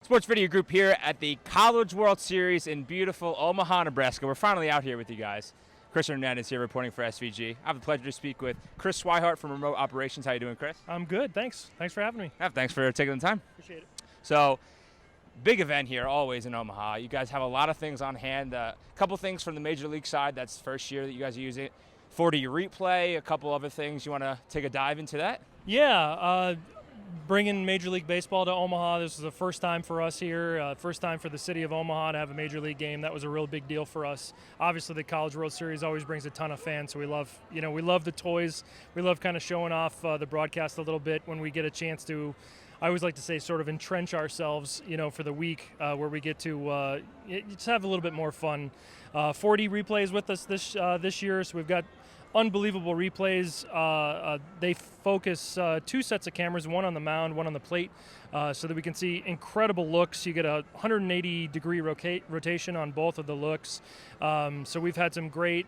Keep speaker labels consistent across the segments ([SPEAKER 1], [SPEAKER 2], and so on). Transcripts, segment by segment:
[SPEAKER 1] Sports Video Group here at the College World Series in beautiful Omaha, Nebraska. We're finally out here with you guys. Chris Hernandez here reporting for SVG. I have the pleasure to speak with Chris Swihart from Remote Operations. How you doing, Chris?
[SPEAKER 2] I'm good, thanks. Thanks for having me.
[SPEAKER 1] Yeah, thanks for taking the time.
[SPEAKER 2] Appreciate it.
[SPEAKER 1] So, big event here always in Omaha. You guys have a lot of things on hand. A couple things from the Major League side. That's the first year that you guys are using it. 4D replay, a couple other things. You want to take a dive into that?
[SPEAKER 2] Yeah, bringing Major League Baseball to Omaha. This is the first time for us here, first time for the city of Omaha to have a Major League game. That was a real big deal for us. Obviously, the College World Series always brings a ton of fans, so we love the toys. We love kind of showing off the broadcast a little bit when we get a chance to. I always like to say sort of entrench ourselves, for the week where we get to just have a little bit more fun. 4D replays with us this year, so we've got unbelievable replays. They focus two sets of cameras, one on the mound, one on the plate, so that we can see incredible looks. You get a 180-degree rotation on both of the looks. So we've had some great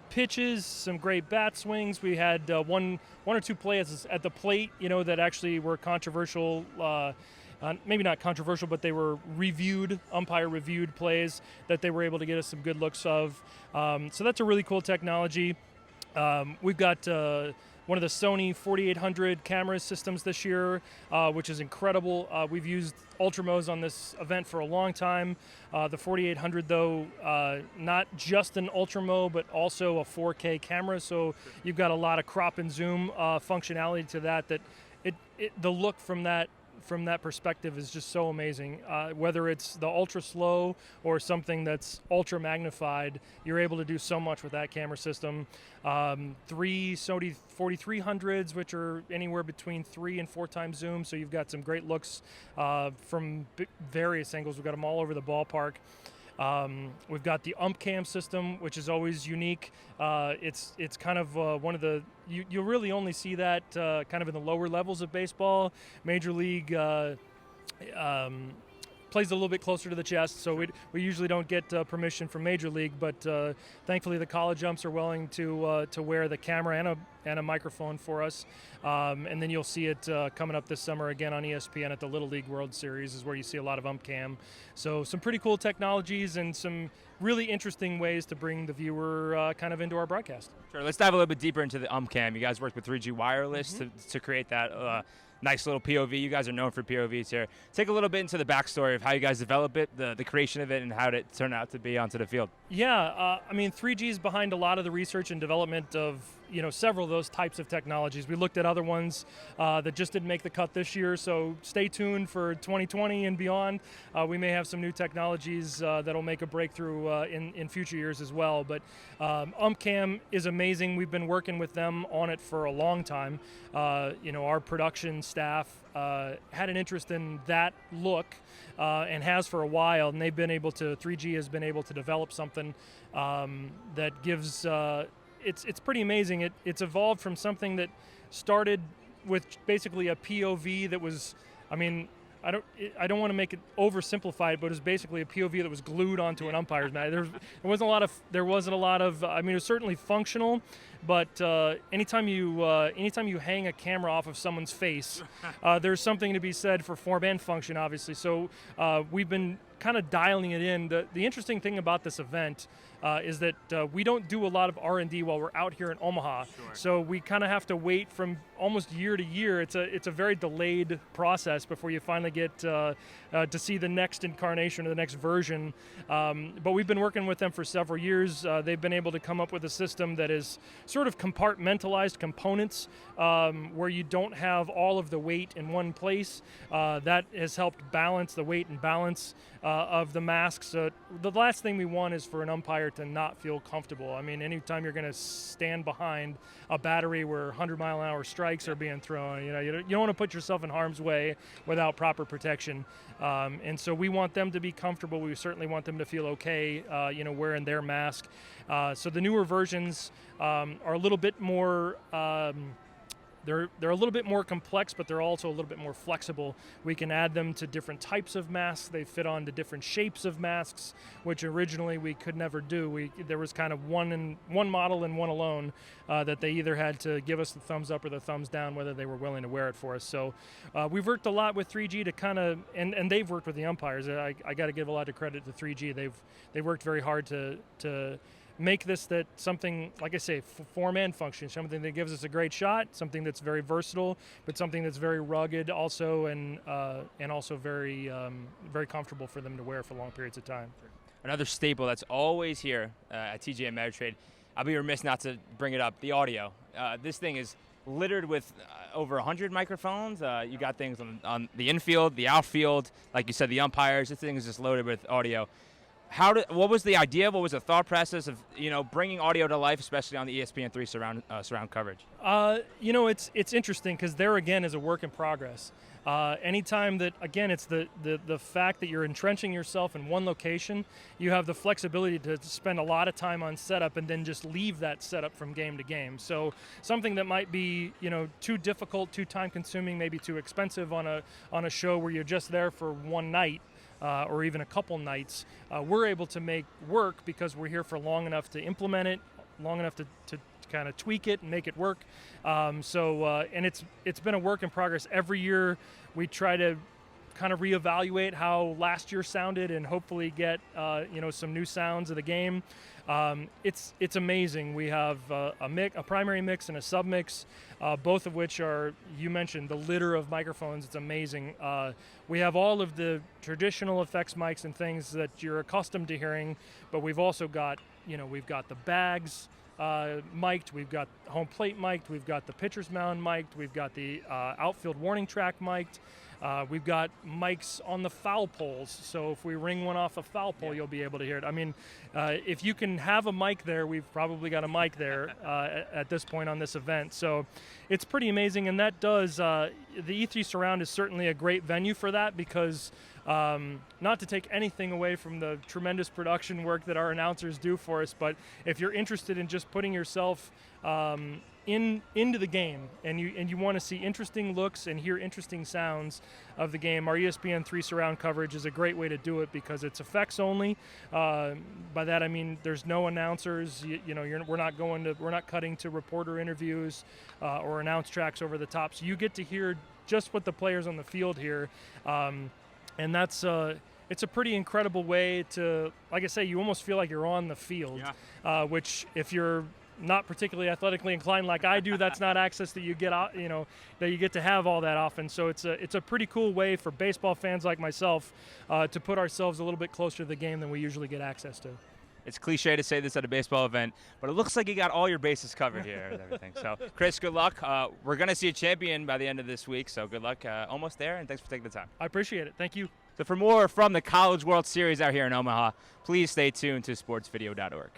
[SPEAKER 2] pitches, some great bat swings. We had one or two plays at the plate, that actually were controversial. Maybe not controversial, but they were umpire-reviewed plays that they were able to get us some good looks of. So that's a really cool technology. We've got one of the Sony 4800 camera systems this year, which is incredible. We've used Ultramos on this event for a long time. The 4800, though, not just an Ultramo, but also a 4K camera. So you've got a lot of crop and zoom functionality to that. The look from that perspective is just so amazing. Whether it's the ultra slow or something that's ultra magnified, you're able to do so much with that camera system. 3 Sony 4300s, which are anywhere between 3 and 4 times zoom, so you've got some great looks from various angles. We've got them all over the ballpark. We've got the UmpCam system, which is always unique. It's kind of one of the you really only see that kind of in the lower levels of baseball. Major League plays a little bit closer to the chest, so we usually don't get permission from Major League, but thankfully the college umps are willing to wear the camera and a microphone for us. And then you'll see it coming up this summer again on ESPN at the Little League World Series is where you see a lot of UmpCam. So some pretty cool technologies and some really interesting ways to bring the viewer kind of into our broadcast.
[SPEAKER 1] Sure. Let's dive a little bit deeper into the UmpCam. You guys worked with 3G Wireless to create that nice little POV. You guys are known for POVs here. Take a little bit into the backstory of how you guys develop it, the creation of it, and how it turned out to be onto the field.
[SPEAKER 2] Yeah, 3G is behind a lot of the research and development of several of those types of technologies. We looked at other ones that just didn't make the cut this year, so stay tuned for 2020 and beyond. We may have some new technologies that'll make a breakthrough in future years as well. But UmpCam is amazing. We've been working with them on it for a long time. Our production staff had an interest in that look and has for a while, and 3G has been able to develop something that gives it's pretty amazing. It's evolved from something that started with basically a POV that was, I don't want to make it oversimplified, but it was basically a POV that was glued onto an umpire's mat. There wasn't a lot of. It was certainly functional, but anytime you hang a camera off of someone's face, there's something to be said for form and function, obviously. So we've been kind of dialing it in. The interesting thing about this event is that we don't do a lot of R&D while we're out here in Omaha. Sure. So we kind of have to wait from almost year to year. It's a very delayed process before you finally get to see the next incarnation or the next version. But we've been working with them for several years. They've been able to come up with a system that is sort of compartmentalized components where you don't have all of the weight in one place. That has helped balance the weight and balance of the masks. The last thing we want is for an umpire to not feel comfortable. Anytime you're going to stand behind a battery where 100-mile-an-hour strikes are being thrown, you don't want to put yourself in harm's way without proper protection. And so we want them to be comfortable. We certainly want them to feel okay, wearing their mask. So the newer versions are a little bit more they're a little bit more complex, but they're also a little bit more flexible. We can add them to different types of masks. They fit onto different shapes of masks, which originally we could never do. There was kind of one model and one alone that they either had to give us the thumbs up or the thumbs down, whether they were willing to wear it for us. So we've worked a lot with 3G to kind of, and they've worked with the umpires. I got to give a lot of credit to 3G. They've worked very hard to make this that something, like I say, form and function, something that gives us a great shot, something that's very versatile, but something that's very rugged also, and also very very comfortable for them to wear for long periods of time.
[SPEAKER 1] Another staple that's always here at TJ Ameritrade, I'll be remiss not to bring it up, the audio. This thing is littered with over 100 microphones. You got things on the infield, the outfield, like you said, the umpires. This thing is just loaded with audio. What was the idea? What was the thought process of bringing audio to life, especially on the ESPN3 surround coverage?
[SPEAKER 2] It's interesting because there again is a work in progress. Anytime that, again, it's the fact that you're entrenching yourself in one location, you have the flexibility to spend a lot of time on setup and then just leave that setup from game to game. So something that might be too difficult, too time consuming, maybe too expensive on a show where you're just there for one night. Or even a couple nights, we're able to make work because we're here for long enough to implement it, long enough to kind of tweak it and make it work. And it's been a work in progress. Every year we try to kind of reevaluate how last year sounded and hopefully get some new sounds of the game. It's amazing. We have a primary mix and a sub mix, both of which are, you mentioned, the litter of microphones. It's amazing. We have all of the traditional effects mics and things that you're accustomed to hearing, but we've also got, we've got the bags mic'd, we've got home plate mic'd, we've got the pitcher's mound mic'd, we've got the outfield warning track mic'd. We've got mics on the foul poles, so if we ring one off a foul pole, you'll be able to hear it. I mean, if you can have a mic there, we've probably got a mic there at this point on this event. So it's pretty amazing, and that does, the E3 Surround is certainly a great venue for that because not to take anything away from the tremendous production work that our announcers do for us, but if you're interested in just putting yourself into the game and you want to see interesting looks and hear interesting sounds of the game, our ESPN3 surround coverage is a great way to do it because it's effects only. By that I mean there's no announcers. We're not cutting to reporter interviews or announce tracks over the top. So you get to hear just what the players on the field hear, and that's it's a pretty incredible way to, like I say, you almost feel like you're on the field, which if you're not particularly athletically inclined like I do, that's not access that you get out, that you get to have all that often. So it's a pretty cool way for baseball fans like myself to put ourselves a little bit closer to the game than we usually get access to.
[SPEAKER 1] It's cliche to say this at a baseball event, but it looks like you got all your bases covered here and everything. So, Chris, good luck. We're going to see a champion by the end of this week, so good luck. Almost there, and thanks for taking the time.
[SPEAKER 2] I appreciate it. Thank you.
[SPEAKER 1] So for more from the College World Series out here in Omaha, please stay tuned to sportsvideo.org.